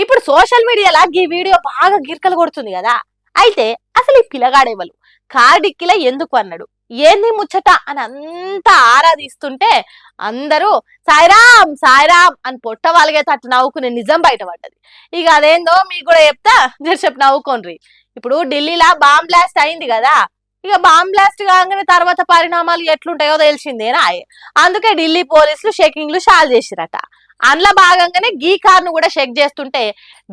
ఇప్పుడు సోషల్ మీడియాలో ఈ వీడియో బాగా గిర్కలు కొడుతుంది కదా. అయితే అసలు ఈ పిల్లగాడేవలు కార్ డిక్కిలో ఎందుకు అన్నాడు, ఏంది ముచ్చట అని అంతా ఆరాధిస్తుంటే అందరూ సాయిరామ్ సాయిరామ్ అని పొట్ట వాళ్ళగేటట్టు నవ్వుకునే నిజం బయటపడ్డది. ఇక అదేందో మీకు కూడా చెప్తా, చెప్పి నవ్వుకోండి. ఇప్పుడు ఢిల్లీలో బాంబ్ బ్లాస్ట్ అయింది కదా. ఇక బాంబ్ బ్లాస్ట్ కాగానే తర్వాత పరిణామాలు ఎట్లుంటాయో తెలిసిందేనా. అందుకే ఢిల్లీ పోలీసులు చెకింగ్లు షాల్ చేసిరట. అందులో భాగంగానే గీ కార్ను కూడా చెక్ చేస్తుంటే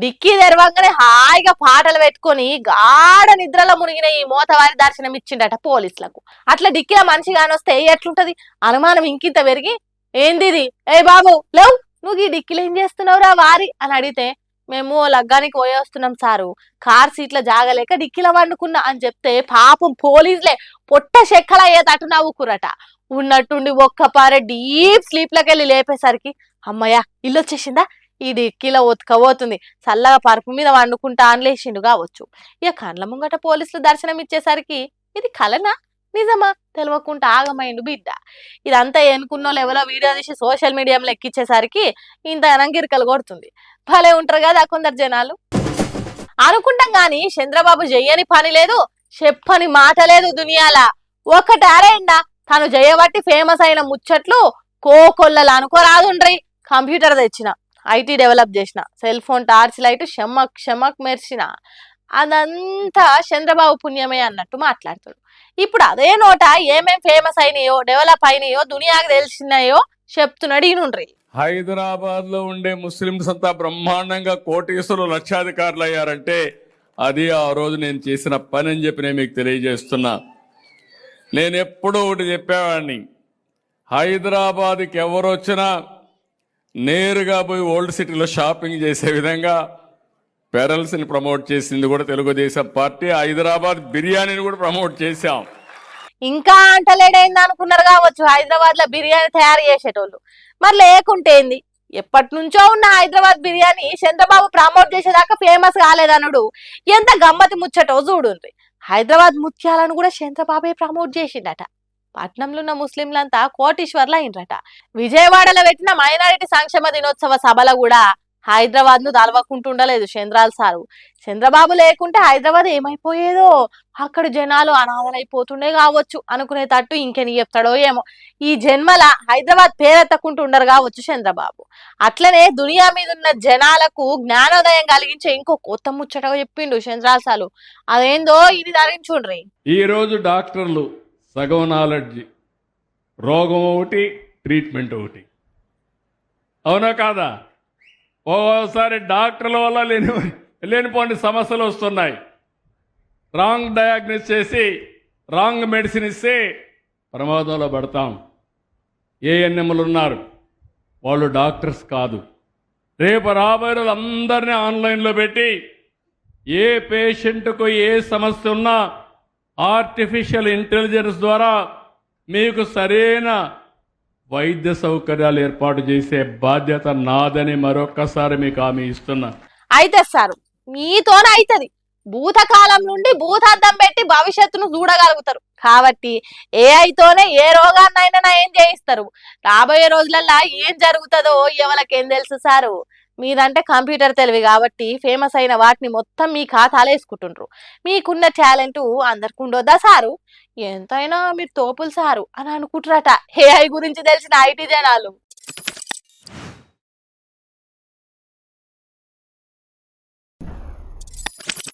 డిక్కీ తెరవంగానే హాయిగా పాటలు పెట్టుకొని గాఢ నిద్రలో మునిగిన ఈ మోతవారి దర్శనం ఇచ్చిండట పోలీసులకు. అట్లా డిక్కీలో మనిషి కానొస్తే ఎట్లుంటది, అనుమానం ఇంకింత పెరిగి ఏంది ఇది, ఏ బాబు లేవు నువ్వు ఈ డిక్కీలో ఏం చేస్తున్నావురా వారి అని అడిగితే, మేము లగ్గానికి పోయి వస్తున్నాం సారు, కార్ సీట్ల జాగలేక డిక్కీలో వండుకున్నా అని చెప్తే పాపం పోలీసులే పొట్ట చెక్కల అయ్యేటట్టు నవ్వుకురట. ఉన్నట్టుండి ఒక్కపారే డీప్ స్లీప్ లోకి వెళ్ళి లేపేసరికి అమ్మయ్య ఇల్లు వచ్చేసిందా, ఈ డిక్కీలో ఉతకపోతుంది, చల్లగా పరుపు మీద వండుకుంటా అని లేచిండు కావచ్చు. ఇక కండ్ల ముంగట పోలీసులు దర్శనం ఇచ్చేసరికి ఇది కలనా నిజమా తెలియకుండా ఆగమైండు బిడ్డ. ఇదంతా ఎన్నుకున్నోళ్ళు ఎవరో వీడియో తీసి సోషల్ మీడియాలో ఎక్కించేసరికి ఇంత అనంగిరికలు కొడుతుంది. భలే ఉంటారు కదా కొందరు జనాలు. అనుకుంటాం గాని చంద్రబాబు చెయ్యని పని లేదు, చెప్పని మాట లేదు దునియాలా. ఒకటారేండా తను చేయబట్టి ఫేమస్ అయిన ముచ్చట్లు కోకొల్లలు అనుకోరాదుండ్రి. కంప్యూటర్ తెచ్చిన, ఐటీ డెవలప్ చేసిన, cell phone torch light Shamak మెర్చిన, అదంతా చంద్రబాబు పుణ్యమే అన్నట్టు మాట్లాడుతాడు. ఇప్పుడు అదే నోట ఏమేం ఫేమస్ అయినాయో డెవలప్ అయినాయో దునియాకు తెలిసినాయో చెప్తున్నాడు ఈయనుండ్రి. హైదరాబాద్ లో ఉండే ముస్లింస్ అంతా బ్రహ్మాండంగా కోటీశ్వరులు లక్షాధికారులు అయ్యారంటే అది ఆ రోజు నేను చేసిన పని అని చెప్పి నేను మీకు తెలియజేస్తున్నా. నేను ఎప్పుడూ ఒకటి చెప్పేవాడిని, హైదరాబాద్కి ఎవరు వచ్చినా నేరుగా పోయి ఓల్డ్ సిటీలో షాపింగ్ చేసే విధంగా పెరల్స్ని ప్రమోట్ చేసింది కూడా తెలుగుదేశం పార్టీ. హైదరాబాద్ బిర్యానీని కూడా ప్రమోట్ చేశాం. ఇంకా అంటలేడైంది అనుకున్నారు కావచ్చు హైదరాబాద్ లో బిర్యానీ తయారు చేసేటోళ్ళు. మరి లేకుంటేంది, ఎప్పటి నుంచో ఉన్న హైదరాబాద్ బిర్యానీ చంద్రబాబు ప్రమోట్ చేసేదాకా ఫేమస్ కాలేదనుడు ఎంత గమ్మతి ముచ్చటో చూడుండ్రి. హైదరాబాద్ ముత్యాలను కూడా చంద్రబాబే ప్రమోట్ చేసిండట. పట్నంలో ఉన్న ముస్లింలంతా కోటీశ్వర్లు అయినరట. విజయవాడలో పెట్టిన మైనారిటీ సంక్షేమ దినోత్సవ సభలో కూడా హైదరాబాద్ ను తలవకుంటుండలేదు చంద్రాల సారు. చంద్రబాబు లేకుంటే హైదరాబాద్ ఏమైపోయేదో, అక్కడ జనాలు అనాథలైపోతుండే కావచ్చు అనుకునేటట్టు ఇంకెని చెప్తాడో ఏమో. ఈ జన్మల హైదరాబాద్ పేరెత్తకుంటుండరు కావచ్చు చంద్రబాబు. అట్లనే దునియా మీద ఉన్న జనాలకు జ్ఞానోదయం కలిగించే ఇంకో కొత్త ముచ్చటగా చెప్పిండు చంద్రాల సారు. అదేందో ఇది ధరించుండ్రి. ఈ రోజు డాక్టర్లు సగం నాలెడ్జి, రోగం ఒకటి ట్రీట్మెంట్ ఒకటి, అవునా కాదా? ఓసారి డాక్టర్ల వల్ల లేనిపోని సమస్యలు వస్తున్నాయి. రాంగ్ డయాగ్నోస్ చేసి రాంగ్ మెడిసిన్ ఇస్తే ప్రమాదంలో పడతాం. ఏఎన్ఎంలు ఉన్నారు, వాళ్ళు డాక్టర్స్ కాదు. రేపు రాబోయే రోజు అందరినీ ఆన్లైన్లో పెట్టి ఏ పేషెంట్కు ఏ సమస్య ఉన్నా ఆర్టిఫిషియల్ ఇంటెలిజెన్స్ ద్వారా మీకు సరైన వైద్య సౌకర్యాలు ఏర్పాటు చేసే బాధ్యత నాదని మరొక్కసారి మీకు హామీ ఇస్తున్నా. అయితే సారు మీతోనే అవుతుంది. భూతకాలం నుండి భూతార్థం పెట్టి భవిష్యత్తును చూడగలుగుతారు కాబట్టి ఏఐతోనే ఏ రోగాన్నైనా ఏం చేయిస్తారు. రాబోయే రోజులల్లా ఏం జరుగుతుందో ఎవరికేం తెలుసు సారు. మీరంటే కంప్యూటర్ తెలివి కాబట్టి ఫేమస్ అయిన వాటిని మొత్తం మీ ఖాతాలో వేసుకుంటుండ్రు. మీకున్న టాలెంట్ అందరికి ఉండొద్దా సారు? ఎంతైనా మీరు తోపులు సారు అని అనుకుంటారట ఏఐ గురించి తెలిసిన ఐటీ జనాలు.